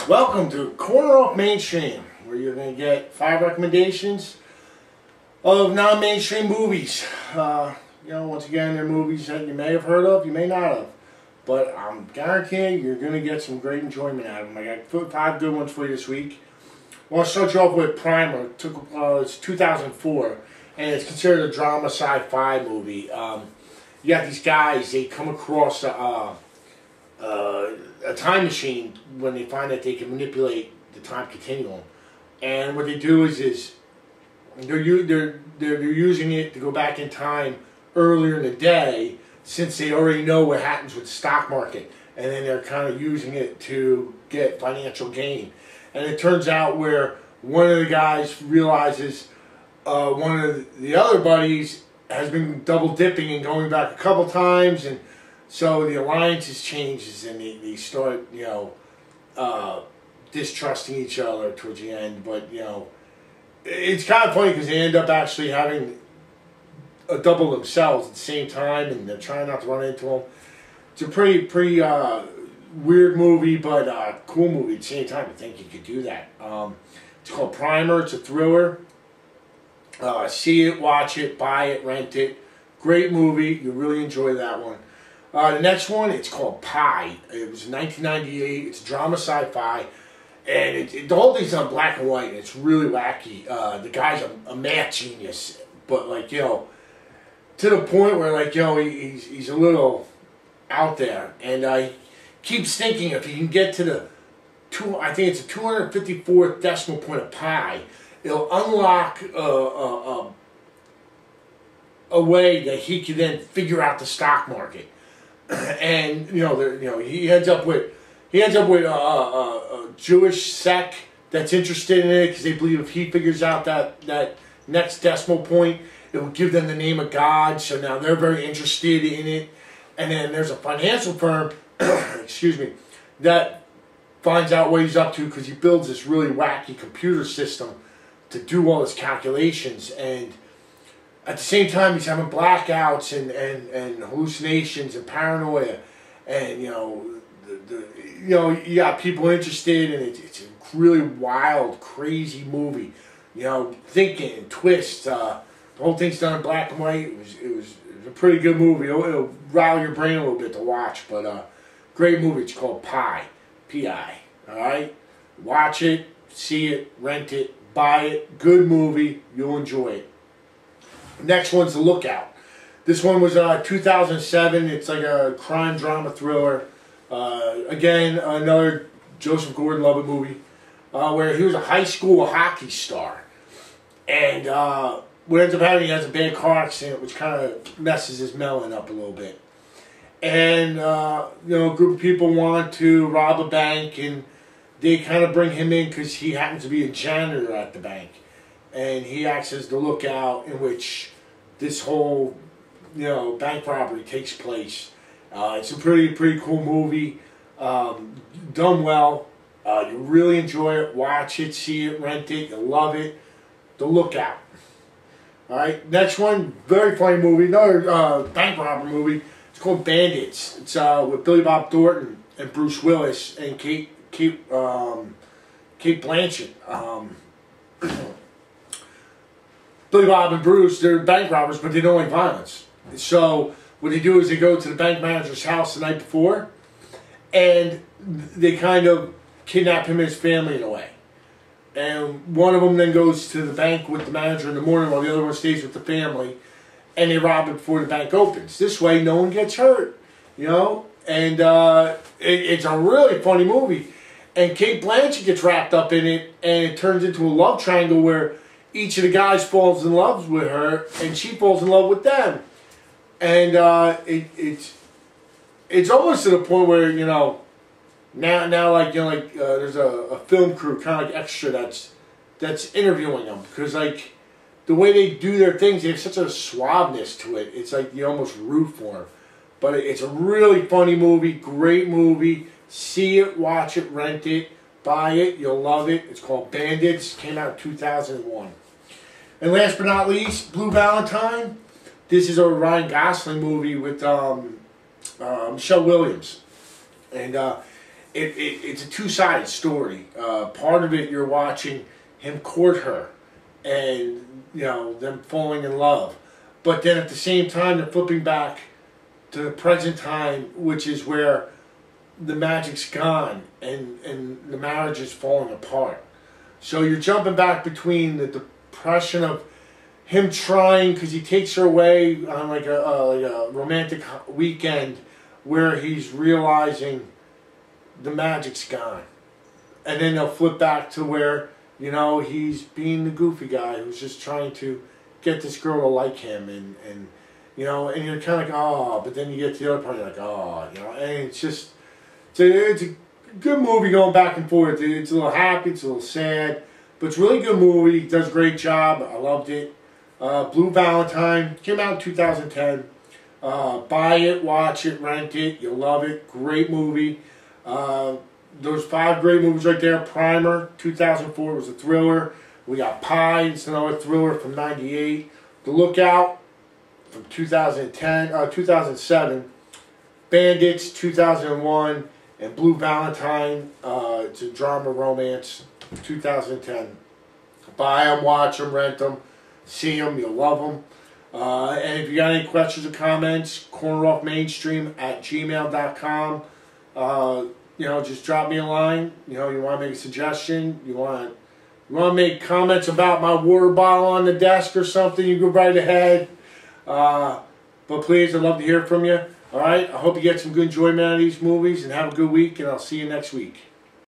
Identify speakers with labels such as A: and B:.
A: Welcome to Corner Off Mainstream, where you're going to get 5 recommendations of non-mainstream movies. Once again, they're movies that you may have heard of, you may not have. But I'm guaranteeing you're going to get some great enjoyment out of them. I got 5 good ones for you this week. I want to start you off with Primer. It's 2004, and it's considered a drama sci-fi movie. You got these guys, they come across a time machine when they find that they can manipulate the time continuum, and what they do is they're using it to go back in time earlier in the day, since they already know what happens with the stock market, and then they're kind of using it to get financial gain. And it turns out where one of the guys realizes one of the other buddies has been double dipping and going back a couple times, and so the alliances changes, and they start, distrusting each other towards the end. But, it's kind of funny because they end up actually having a double themselves at the same time, and they're trying not to run into them. It's a pretty weird movie, but cool movie at the same time. I think you could do that. It's called Primer. It's a thriller. See it, watch it, buy it, rent it. Great movie. You'll really enjoy that one. The next one, it's called Pi. It was 1998. It's drama sci-fi. And the whole thing's on black and white. And it's really wacky. The guy's a math genius. But, to the point where, he's a little out there. And he keeps thinking if he can get to the, I think it's the 254th decimal point of pi, it'll unlock a way that he can then figure out the stock market. And he ends up with a Jewish sect that's interested in it because they believe if he figures out that next decimal point, it will give them the name of God. So now they're very interested in it. And then there's a financial firm, excuse me, that finds out what he's up to because he builds this really wacky computer system to do all his calculations. And at the same time, he's having blackouts and hallucinations and paranoia, and you got people interested, and it's a really wild, crazy movie. Thinking, twists. The whole thing's done in black and white. It was a pretty good movie. It'll rile your brain a little bit to watch, but great movie. It's called Pi, P-I. All right, watch it, see it, rent it, buy it. Good movie. You'll enjoy it. Next one's The Lookout. This one was 2007. It's like a crime drama thriller. Again, another Joseph Gordon-Levitt movie where he was a high school hockey star. And what ends up happening, he has a bad car accident, which kind of messes his melon up a little bit. And a group of people want to rob a bank, and they kind of bring him in because he happens to be a janitor at the bank. And he acts as the lookout in which this whole, bank robbery takes place. It's a pretty cool movie. Done well. You really enjoy it. Watch it, see it, rent it. You'll love it. The Lookout. All right. Next one, very funny movie. Another bank robber movie. It's called Bandits. It's with Billy Bob Thornton and Bruce Willis and Kate Blanchett. Billy Bob and Bruce, they're bank robbers, but they don't like violence. So what they do is they go to the bank manager's house the night before, and they kind of kidnap him and his family in a way. And one of them then goes to the bank with the manager in the morning while the other one stays with the family, and they rob it before the bank opens. This way no one gets hurt, And it's a really funny movie. And Kate Blanchett gets wrapped up in it, and it turns into a love triangle where each of the guys falls in love with her, and she falls in love with them. And it's almost to the point where now there's a film crew kind of like extra that's interviewing them, because the way they do their things, they have such a suaveness to it. It's like you almost root for them. But it's a really funny movie, great movie. See it, watch it, rent it, buy it. You'll love it. It's called Bandits. Came out in 2001. And last but not least, Blue Valentine. This is a Ryan Gosling movie with Michelle Williams. And it's a two-sided story. Part of it, you're watching him court her, and them falling in love. But then at the same time, they're flipping back to the present time, which is where the magic's gone and the marriage is falling apart. So you're jumping back between the depression of him trying, because he takes her away on like a romantic weekend where he's realizing the magic's gone. And then they'll flip back to where, he's being the goofy guy who's just trying to get this girl to like him, and you're kind of like, oh, but then you get to the other part, you're like, oh, and it's just, it's a good movie going back and forth. It's a little happy, it's a little sad, but it's a really good movie. He does a great job. I loved it. Blue Valentine came out in 2010. Buy it, watch it, rent it. You'll love it. Great movie. Those 5 great movies right there. Primer, 2004, was a thriller. We got Pie, it's another thriller from '98. The Lookout from 2007. Bandits, 2001. And Blue Valentine, it's a drama romance, 2010. Buy them, watch them, rent them, see them, you'll love them. And if you got any questions or comments, corneroffmainstream@gmail.com. Just drop me a line. You want to make a suggestion, you want to make comments about my water bottle on the desk or something, you go right ahead. But please, I'd love to hear from you. All right, I hope you get some good enjoyment out of these movies, and have a good week, and I'll see you next week.